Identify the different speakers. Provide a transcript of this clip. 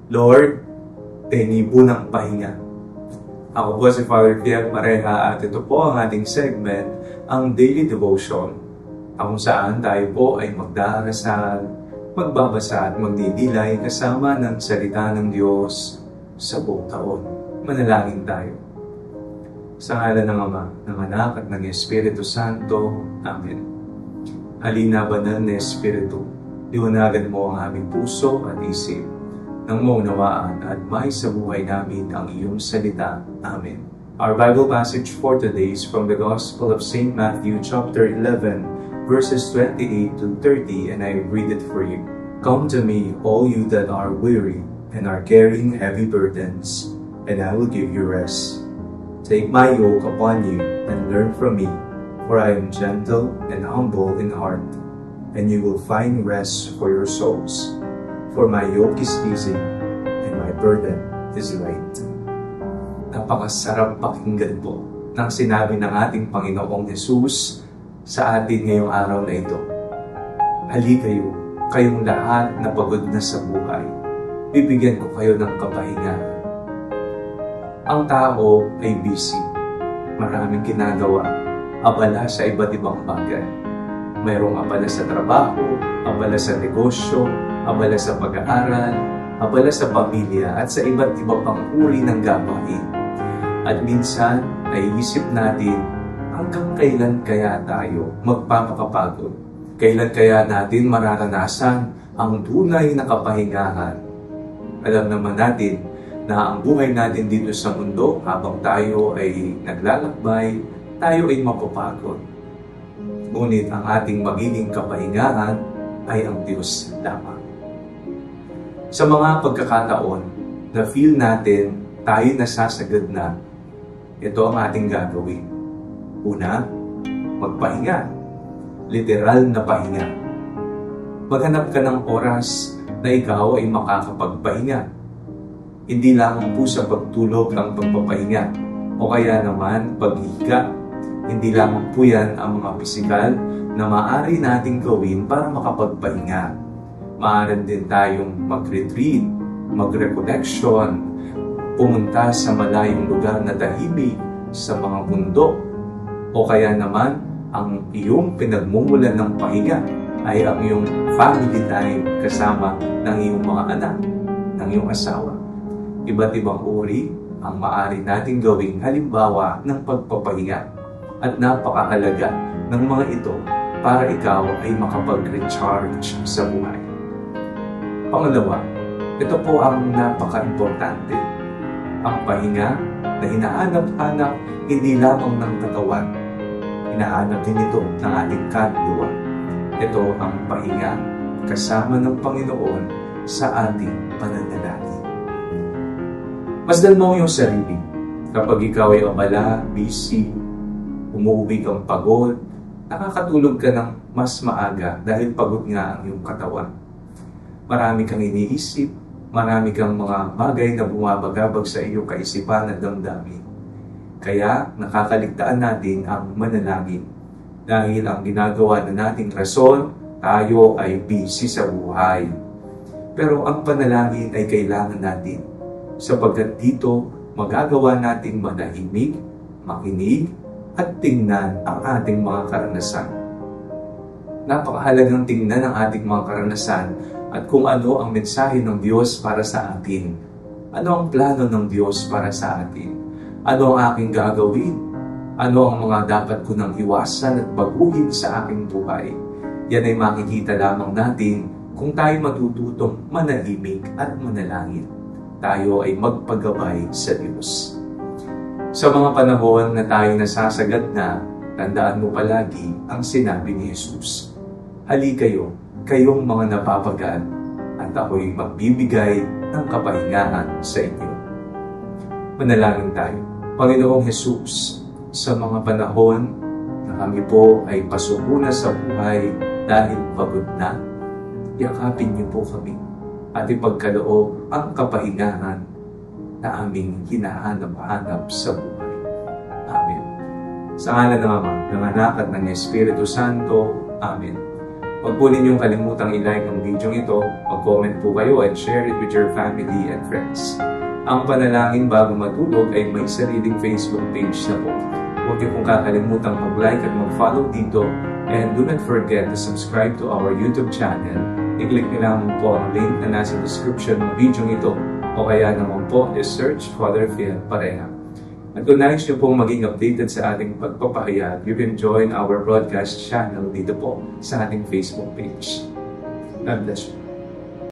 Speaker 1: Lord, tingi po ng pahinga. Ako po si Father Fiel Pareha at ito po ang ating segment, ang Daily Devotion, kung saan tayo po ay magdarasal, magbabasa at magdidilay kasama ng salita ng Diyos sa buong taon. Manalangin tayo. Sa ngalan ng Ama, ng Anak at ng Espiritu Santo. Amen. Halina banal na Espiritu, liwanagan mo ang aming puso at isip, nang maunawaan at may sa buhay namin ang iyong salita. Amen. Our Bible passage for today is from the Gospel of St. Matthew chapter 11, verses 28 to 30, and I read it for you. Come to me, all you that are weary and are carrying heavy burdens, and I will give you rest. Take my yoke upon you and learn from me, for I am gentle and humble in heart, and you will find rest for your souls. For my yoke is easy and my burden is light. Napakasarap pakinggan po ng sinabi ng ating Panginoong Jesus sa atin ngayong araw na ito. Hali kayo, kayong lahat na pagod na sa buhay. Bibigyan ko kayo ng kapahingan. Ang tao ay busy. Maraming ginagawa. Abala sa iba't ibang bagay. Mayroong abala sa trabaho, abala sa negosyo, abala sa pag-aaral, abala sa pamilya at sa iba't ibang pang uri ng gawain. At minsan, naiisip natin, hanggang kailan kaya tayo magpapakapagod? Kailan kaya natin mararanasan ang tunay na kapahingahan? Alam naman natin na ang buhay natin dito sa mundo, habang tayo ay naglalakbay, tayo ay mapapagod. Ngunit ang ating magiging kapahingahan ay ang Diyos lamang. Sa mga pagkakataon na feel natin tayo nasasagad na, ito ang ating gagawin. Una, magpahinga. Literal na pahinga. Maghanap ka ng oras na ikaw ay makakapagpahinga. Hindi lamang po sa pagtulog ang pagpapahinga o kaya naman paghiga. Hindi lamang po yan ang mga pisikal na maaari nating gawin para makapagpahinga. Maaari din tayong mag-retreat, mag-reconnection, pumunta sa malayong lugar na tahimik sa mga bundok. O kaya naman, ang iyong pinagmumulan ng pahinga ay ang iyong family time kasama ng iyong mga anak, ng iyong asawa. Iba't ibang uri ang maaari nating gawing halimbawa ng pagpapahinga. At napakahalaga ng mga ito para ikaw ay makapag-recharge sa buhay. Pangalawa, ito po ang napaka-importante. Ang pahinga na hinahanap-hanap hindi lamang ng katawan. Hinahanap din ito ng ating kaluluwa. Ito ang pahinga kasama ng Panginoon sa ating pananalangin. Masdan mo yung sarili. Kapag ikaw ay abala, busy, umuwi kang pagod, nakakatulog ka ng mas maaga dahil pagod nga ang iyong katawan. Marami kang iniisip, marami kang mga bagay na bumabagabag sa iyong kaisipan at damdamin. Kaya nakakaligtaan natin ang manalangin. Dahil ang ginagawa na nating rason, tayo ay busy sa buhay. Pero ang panalangin ay kailangan natin, sapagkat dito magagawa nating manahimik, makinig, at tingnan ang ating mga karanasan. Napakahalagang tingnan ang ating mga karanasan at kung ano ang mensahe ng Diyos para sa atin. Ano ang plano ng Diyos para sa atin? Ano ang aking gagawin? Ano ang mga dapat ko nang iwasan at baguhin sa aking buhay? Yan ay makikita lamang natin kung tayo matututong manahimik at manalangin. Tayo ay magpagabay sa Diyos. Sa mga panahon na tayo nasasagad na, tandaan mo palagi ang sinabi ni Jesus. Hali kayo, kayong mga napapagad, at ako'y magbibigay ng kapahingahan sa inyo. Manalangin tayo. Panginoong Jesus, sa mga panahon na kami po ay pasuko na sa buhay dahil pagod na, yakapin niyo po kami at ipagkaloob ang kapahingahan na aming hinahanap-hanap sa buhay. Amen. Sa ngalan ng Ama, ng Anak at ng Espiritu Santo. Amen. Huwag po ninyong kalimutang i-like ang video ito, mag-comment po kayo and share it with your family and friends. Ang panalangin bago matulog ay may sariling Facebook page na po. Huwag niyo pong kakalimutang mag-like at mag-follow dito, and do not forget to subscribe to our YouTube channel. I-click niyo lang po ang link na nasa description ng video ito, o kaya naman po i-search Father Phil Pareha. At kung nais niyo pong maging updated sa ating pagpapahayag, you can join our broadcast channel dito po sa ating Facebook page. God bless you.